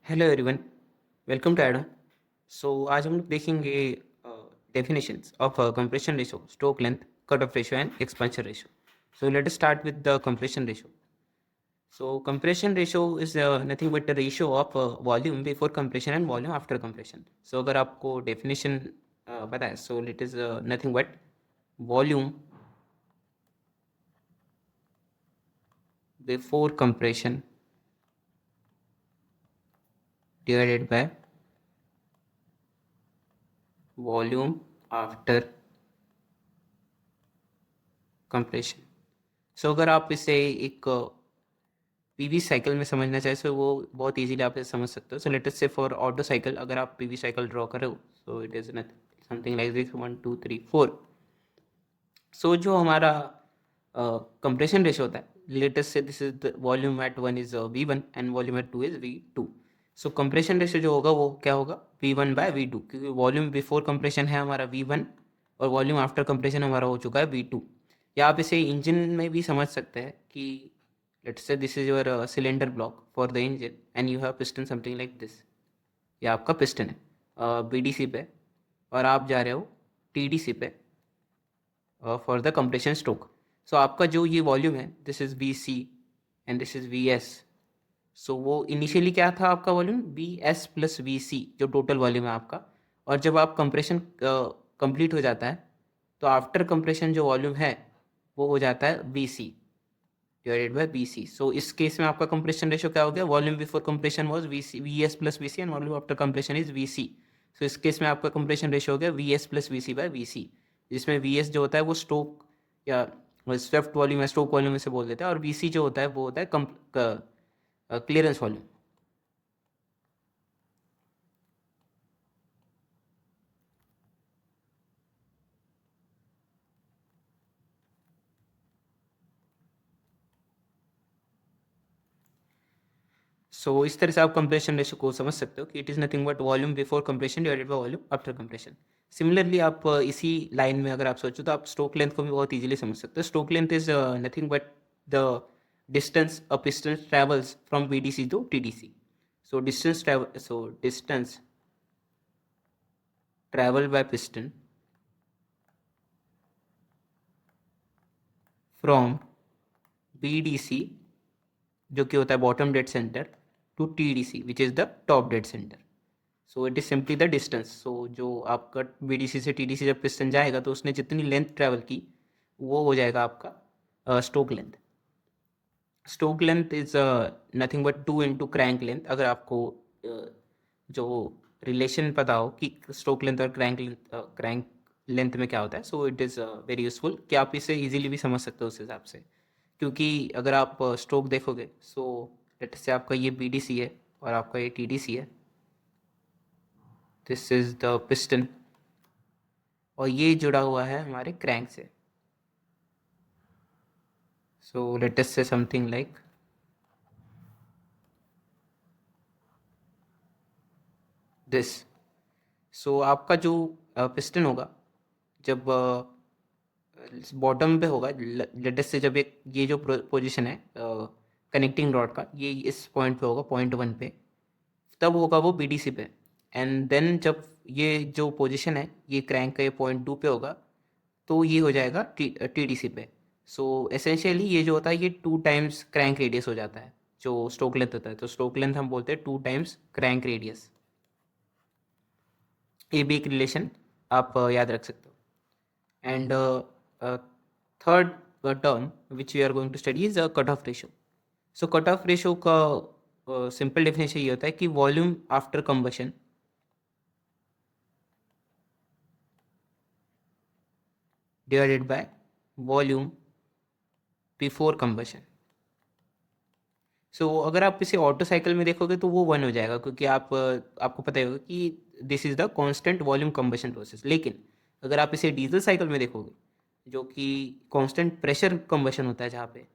Hello everyone, welcome to Adam. आज हम लोग देखेंगे definitions of compression ratio, stroke length, cut off ratio and expansion ratio. Let us start with the compression ratio. Compression ratio is nothing but the ratio of volume before compression and volume after compression. अगर आपको definition पता है, so it is nothing but volume before compression divided by volume after compression. अगर आप इसे एक PV cycle में समझना चाहे तो वो बहुत इजीली आप इसे समझ सकते हो. लेट अस से फॉर ऑटो साइकिल अगर आप पीवी साइकिल ड्रॉ करो, so it is something like this 1 2 3 4. जो हमारा कंप्रेशन रेशो होता है, लेट अस से this is the volume at 1 is V1 and volume at 2 is V2. Compression ratio जो होगा वो क्या होगा, V1 बाय V2, क्योंकि वॉल्यूम बिफोर कंप्रेशन है हमारा V1 और वॉल्यूम आफ्टर कंप्रेशन हमारा हो चुका है V2. या आप इसे इंजन में भी समझ सकते हैं कि let's say this is your cylinder block for the engine and you have piston something like this. ये आपका पिस्टन है BDC पे और आप जा रहे हो TDC पे फॉर द कंप्रेशन स्ट्रोक. आपका जो ये वॉल्यूम है, this is VC and this is VS. वो इनिशियली क्या था आपका वॉल्यूम, VS प्लस VC जो टोटल वॉल्यूम है आपका. और जब आप कंप्रेशन कंप्लीट हो जाता है तो आफ्टर कंप्रेशन जो वॉल्यूम है वो हो जाता है VC डिवाइडेड बाय BC. इस केस में आपका कंप्रेशन रेशो क्या हो गया, volume before compression was VS plus VC and volume after compression is VC. इस केस में आपका कंप्रेशन रेशो हो गया VS plus VC by VC, जिसमें VS जो होता है वो स्ट्रोक या स्वेप्ट वॉल्यूम या स्ट्रोक वॉल्यूम से बोल देते हैं, और VC जो होता है वो होता है क्लियरेंस वॉल्यूम. इस तरह से आप कंप्रेशन रेशो को समझ सकते हो कि it is nothing but volume before compression divided by volume after compression. Similarly आप इसी लाइन में अगर आप सोचो तो आप स्ट्रोक लेंथ को भी बहुत इजीली समझ सकते हो. Stroke length is nothing but the distance a piston travels from BDC to TDC. Distance travel by piston from BDC जो कि होता है bottom dead centre to TDC which is the top dead centre. It is simply the distance. जो आपका BDC से TDC जब piston जाएगा तो उसने जितनी लेंथ ट्रेवल की वो हो जाएगा आपका stroke length. Stroke length is nothing but 2 into crank length. अगर आपको जो रिलेशन पता हो कि स्ट्रोक लेंथ और क्रैंक लेंथ में क्या होता है, इट इज़ वेरी यूजफुल कि आप इसे इजीली भी समझ सकते हो उस हिसाब से. क्योंकि अगर आप स्ट्रोक देखोगे, लेट से आपका ये BDC है और आपका ये TDC है, दिस इज द पिस्टन, और ये जुड़ा हुआ है हमारे क्रैंक से. लेट अस से समथिंग लाइक दिस. आपका जो पिस्टन होगा जब बॉटम पे होगा, लेट अस से जब एक ये जो पोजीशन है कनेक्टिंग रॉड का, ये इस पॉइंट पे होगा, पॉइंट 1 पे, तब होगा वो BDC पे. एंड देन जब ये जो पोजीशन है ये क्रैंक का ये पॉइंट 2 पे होगा तो ये हो जाएगा TDC पे. एसेंशियली ये जो होता है ये 2 टाइम्स क्रैंक रेडियस हो जाता है जो स्ट्रोक लेंथ होता है. स्ट्रोक लेंथ हम बोलते हैं 2 टाइम्स क्रैंक रेडियस. ये भी एक रिलेशन आप याद रख सकते हो. And third term which we are going to study is cut off ratio. Cut off ratio का सिंपल डेफिनेशन ये होता है कि volume after combustion divided by volume before combustion. अगर आप इसे ऑटो साइकिल में देखोगे तो वो 1 हो जाएगा, क्योंकि आपको पता ही होगा कि this is the constant volume combustion process. लेकिन अगर आप इसे डीजल साइकिल में देखोगे जो कि कांस्टेंट प्रेशर कंबशन होता है जहाँ पे,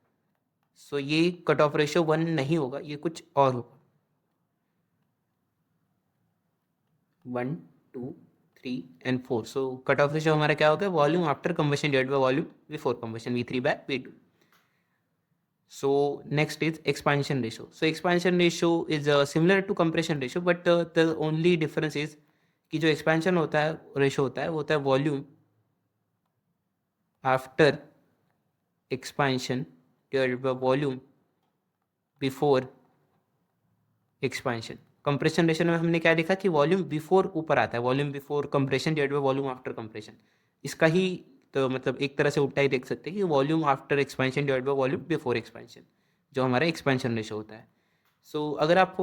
ये कट ऑफ रेशियो 1 नहीं होगा, ये कुछ और होगा. 1 2 3 एंड 4. कट ऑफ रेशियो हमारा क्या होगा, volume after combustion divided by volume before combustion V3 by V2. So next is expansion ratio. So expansion ratio is similar to compression ratio, but the only difference is कि जो expansion होता है ratio होता है वो होता है volume after expansion divided by volume before expansion. Compression ratio में हमने क्या देखा कि वॉल्यूम बिफोर ऊपर आता है, volume before compression divided by volume after compression. इसका ही तो मतलब एक तरह से उल्टा ही देख सकते हैं कि volume after expansion divided by volume before expansion, जो हमारा एक्सपेंशन रेशो होता है. सो अगर आप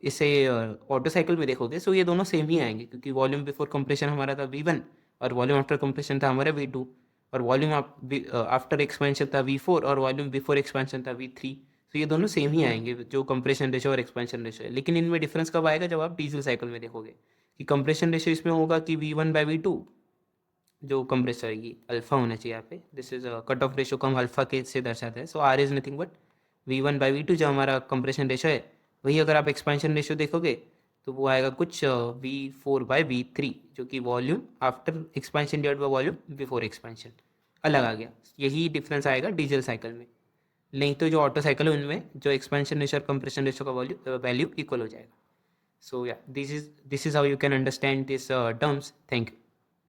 इसे ऑटो साइकिल में देखोगे सो ये दोनों सेम ही आएंगे, क्योंकि वॉल्यूम बिफोर कंप्रेशन हमारा था V1 और वॉल्यूम आफ्टर कंप्रेशन था हमारा V2, और वॉल्यूम आफ्टर एक्सपेंशन था V4 और वॉल्यूम बिफोर एक्सपेंशन था V3. तो ये दोनों सेम ही आएंगे जो कंप्रेशन रेशो और एक्सपेंशन रेशो है. लेकिन इनमें डिफरेंस कब आएगा, जब आप डीजल साइकिल में देखोगे कि कंप्रेशन रेशो इसमें होगा कि V1/V2, जो कंप्रेसर की अल्फा होना चाहिए यहाँ पे, this is cut off ratio को हम अल्फा के से दर्शाते हैं. So R is nothing but V1/V2 जो हमारा कंप्रेशन रेशो है. वही अगर आप एक्सपेंशन रेशो देखोगे तो वो आएगा कुछ V4/V3, जो कि volume after expansion divided by volume before expansion अलग आ गया. यही डिफरेंस आएगा डीजल साइकिल में. नहीं तो जो ऑटो साइकिल है उनमें जो एक्सपेंशन रेशो और कंप्रेशन रेशो का वैल्यू इक्वल हो जाएगा. सो या this is how you can understand this terms. Thank you.